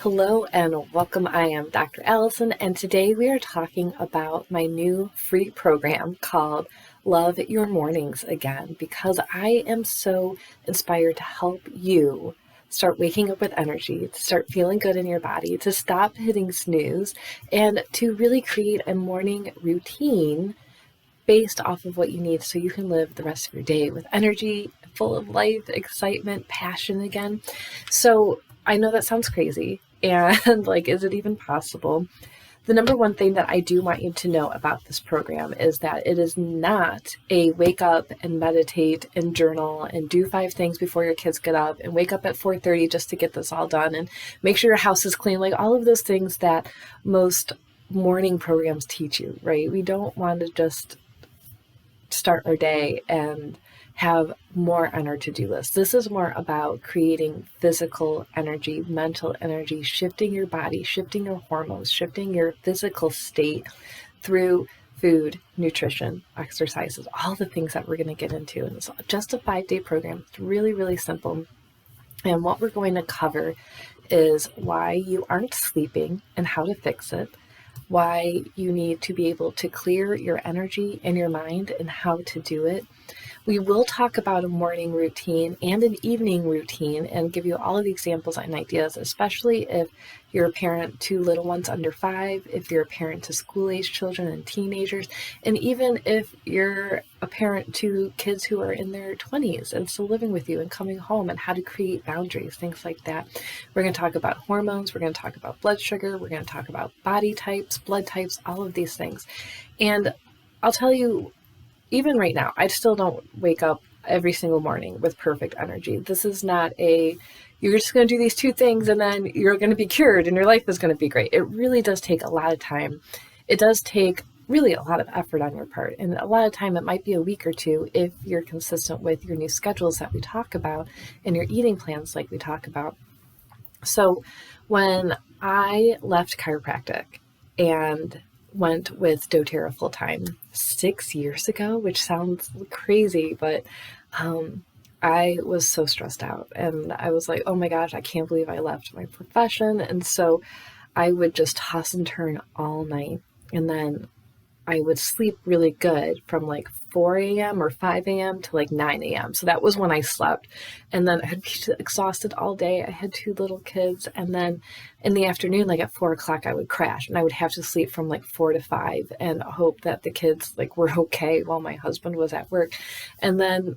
Hello and welcome. I am Dr. Allison, and today we are talking about my new free program called Love Your Mornings Again, because I am so inspired to help you start waking up with energy, to start feeling good in your body, to stop hitting snooze, and to really create a morning routine based off of what you need so you can live the rest of your day with energy, full of life, excitement, passion again. So I know that sounds crazy and like, is it even possible? The number one thing that I do want you to know about this program is that it is not a wake up and meditate and journal and do 5 things before your kids get up and wake up at 4:30 just to get this all done and make sure your house is clean, like all of those things that most morning programs teach you, right? We don't want to just start our day and have more on our to-do list. This is more about creating physical energy, mental energy, shifting your body, shifting your hormones, shifting your physical state through food, nutrition, exercises, all the things that we're going to get into. And it's just a 5-day program. It's really, really simple. And what we're going to cover is why you aren't sleeping and how to fix it, why you need to be able to clear your energy and your mind and how to do it. We will talk about a morning routine and an evening routine and give you all of the examples and ideas, especially if you're a parent to little ones under 5, if you're a parent to school-age children and teenagers, and even if you're a parent to kids who are in their 20s and still living with you and coming home, and how to create boundaries, things like that. We're going to talk about hormones, we're going to talk about blood sugar, we're going to talk about body types, blood types, all of these things. And I'll tell you, even right now, I still don't wake up every single morning with perfect energy. This is not you're just going to do these 2 things and then you're going to be cured and your life is going to be great. It really does take a lot of time. It does take really a lot of effort on your part. And a lot of time, it might be a week or 2 if you're consistent with your new schedules that we talk about and your eating plans like we talk about. So when I left chiropractic and went with doTERRA full time 6 years ago, which sounds crazy, but I was so stressed out and I was like, oh my gosh, I can't believe I left my profession. And so I would just toss and turn all night, and then I would sleep really good from like 4 a.m. or 5 a.m. to like 9 a.m. So that was when I slept. And then I'd be exhausted all day. I had 2 little kids. And then in the afternoon, like at 4 o'clock, I would crash and I would have to sleep from like 4 to 5 and hope that the kids like were okay while my husband was at work. And then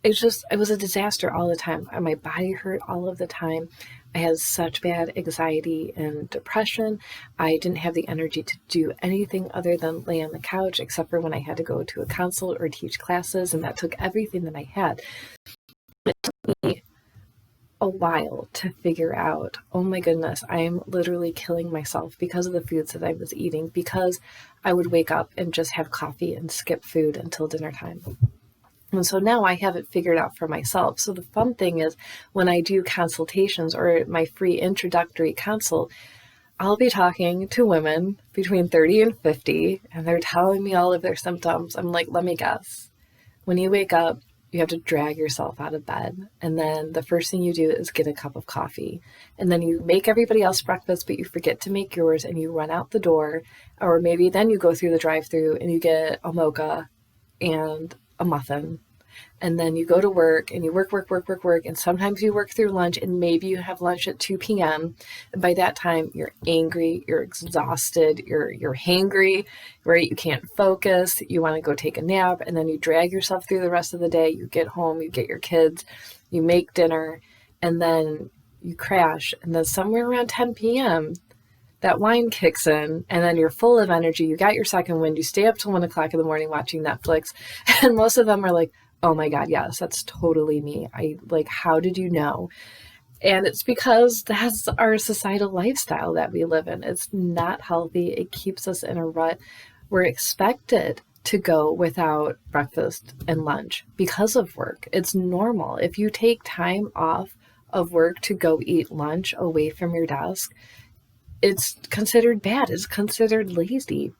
it was a disaster all the time. And my body hurt all of the time. I had such bad anxiety and depression. I didn't have the energy to do anything other than lay on the couch, except for when I had to go to a consult or teach classes, and that took everything that I had. It took me a while to figure out, oh my goodness, I'm literally killing myself because of the foods that I was eating, because I would wake up and just have coffee and skip food until dinner time. And so now I have it figured out for myself. So the fun thing is when I do consultations or my free introductory consult, I'll be talking to women between 30 and 50, and they're telling me all of their symptoms. I'm like, let me guess. When you wake up, you have to drag yourself out of bed. And then the first thing you do is get a cup of coffee. And then you make everybody else breakfast, but you forget to make yours and you run out the door. Or maybe then you go through the drive-thru and you get a mocha and a muffin, and then you go to work and you work, and sometimes you work through lunch, and maybe you have lunch at 2 p.m. And by that time, you're angry, you're exhausted, you're hangry, right? You can't focus, you want to go take a nap, and then you drag yourself through the rest of the day. You get home, you get your kids, you make dinner, and then you crash. And then somewhere around 10 p.m., that wine kicks in, and then you're full of energy. You got your second wind. You stay up till 1 o'clock in the morning watching Netflix. And most of them are like, oh my God, yes, that's totally me. How did you know? And it's because that's our societal lifestyle that we live in. It's not healthy. It keeps us in a rut. We're expected to go without breakfast and lunch because of work. It's normal. If you take time off of work to go eat lunch away from your desk, it's considered bad. It's considered lazy.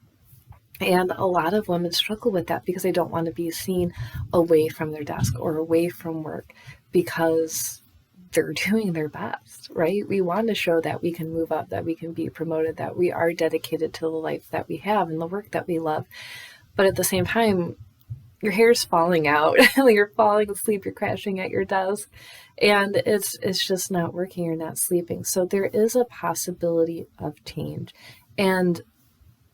And a lot of women struggle with that because they don't want to be seen away from their desk or away from work, because they're doing their best, right? We want to show that we can move up, that we can be promoted, that we are dedicated to the life that we have and the work that we love. But at the same time, your hair's falling out, you're falling asleep, you're crashing at your desk, and it's just not working, you're not sleeping. So there is a possibility of change. And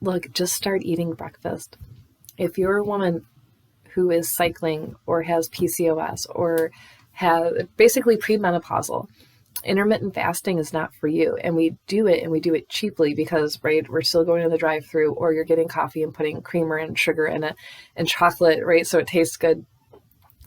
look, just start eating breakfast. If you're a woman who is cycling or has PCOS or has basically premenopausal, intermittent fasting is not for you. And we do it cheaply because, right, we're still going to the drive-through, or you're getting coffee and putting creamer and sugar in it and chocolate, right, so it tastes good.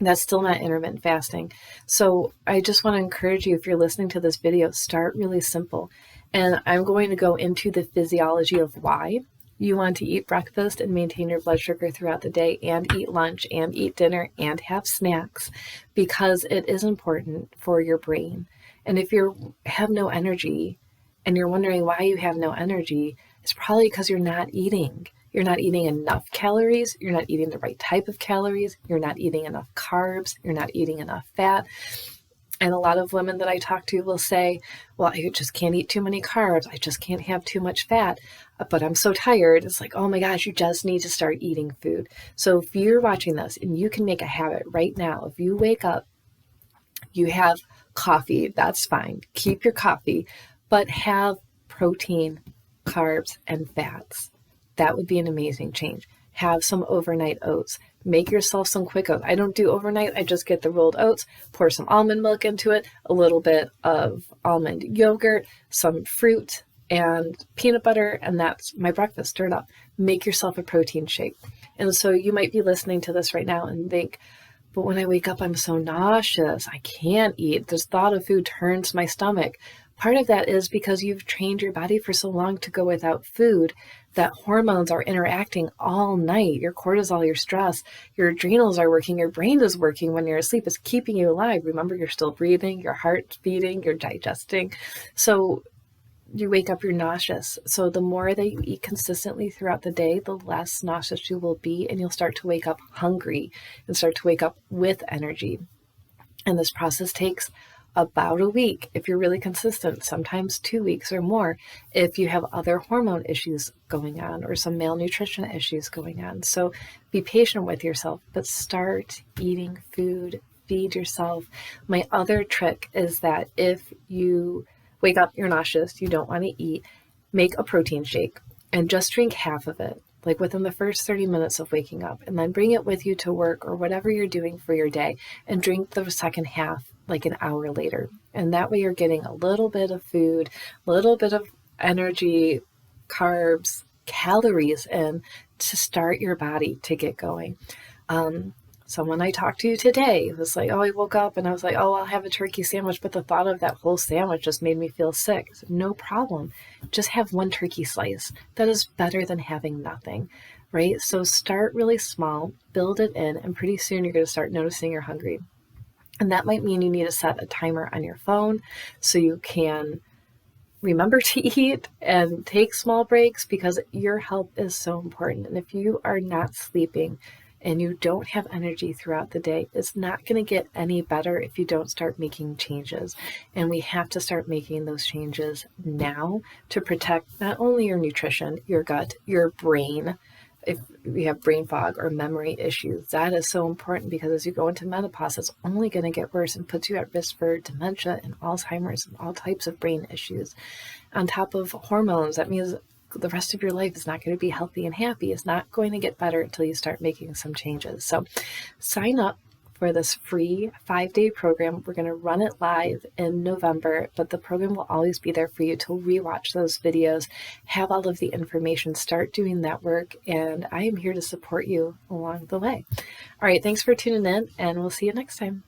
That's still not intermittent fasting. So I just want to encourage you, if you're listening to this video, start really simple. And I'm going to go into the physiology of why you want to eat breakfast and maintain your blood sugar throughout the day, and eat lunch and eat dinner and have snacks, because it is important for your brain. And if you have no energy and you're wondering why you have no energy, it's probably because you're not eating. You're not eating enough calories. You're not eating the right type of calories. You're not eating enough carbs. You're not eating enough fat. And a lot of women that I talk to will say, well, I just can't eat too many carbs. I just can't have too much fat, but I'm so tired. It's like, oh my gosh, you just need to start eating food. So if you're watching this and you can make a habit right now, if you wake up, you have coffee, that's fine. Keep your coffee, but have protein, carbs, and fats. That would be an amazing change. Have some overnight oats. Make yourself some quick oats. I don't do overnight. I just get the rolled oats, pour some almond milk into it, a little bit of almond yogurt, some fruit, and peanut butter, and that's my breakfast. Stir it up. Make yourself a protein shake. And so you might be listening to this right now and think, but when I wake up, I'm so nauseous. I can't eat. This thought of food turns my stomach. Part of that is because you've trained your body for so long to go without food that hormones are interacting all night. Your cortisol, your stress, your adrenals are working, your brain is working when you're asleep. It's keeping you alive. Remember, you're still breathing, your heart's beating, you're digesting. So you wake up, you're nauseous. So the more that you eat consistently throughout the day, the less nauseous you will be, and you'll start to wake up hungry and start to wake up with energy. And this process takes about a week if you're really consistent, sometimes 2 weeks or more if you have other hormone issues going on or some malnutrition issues going on. So be patient with yourself, but start eating food, feed yourself. My other trick is that if you wake up, you're nauseous, you don't want to eat, make a protein shake and just drink half of it, like within the first 30 minutes of waking up, and then bring it with you to work or whatever you're doing for your day, and drink the second half like an hour later. And that way you're getting a little bit of food, a little bit of energy, carbs, calories in to start your body to get going. Someone I talked to today was like, oh, I woke up and I was like, oh, I'll have a turkey sandwich, but the thought of that whole sandwich just made me feel sick. I said, no problem. Just have one turkey slice. That is better than having nothing, right? So start really small, build it in, and pretty soon you're going to start noticing you're hungry. And that might mean you need to set a timer on your phone so you can remember to eat and take small breaks, because your health is so important. And if you are not sleeping and you don't have energy throughout the day, it's not going to get any better if you don't start making changes. And we have to start making those changes now to protect not only your nutrition, your gut, your brain. If you have brain fog or memory issues, that is so important, because as you go into menopause, it's only going to get worse and puts you at risk for dementia and Alzheimer's and all types of brain issues. On top of hormones, that means the rest of your life is not going to be healthy and happy. It's not going to get better until you start making some changes. So sign up for this free 5-day program. We're going to run it live in November, but the program will always be there for you to rewatch those videos, have all of the information, start doing that work, and I am here to support you along the way. All right, thanks for tuning in, and we'll see you next time.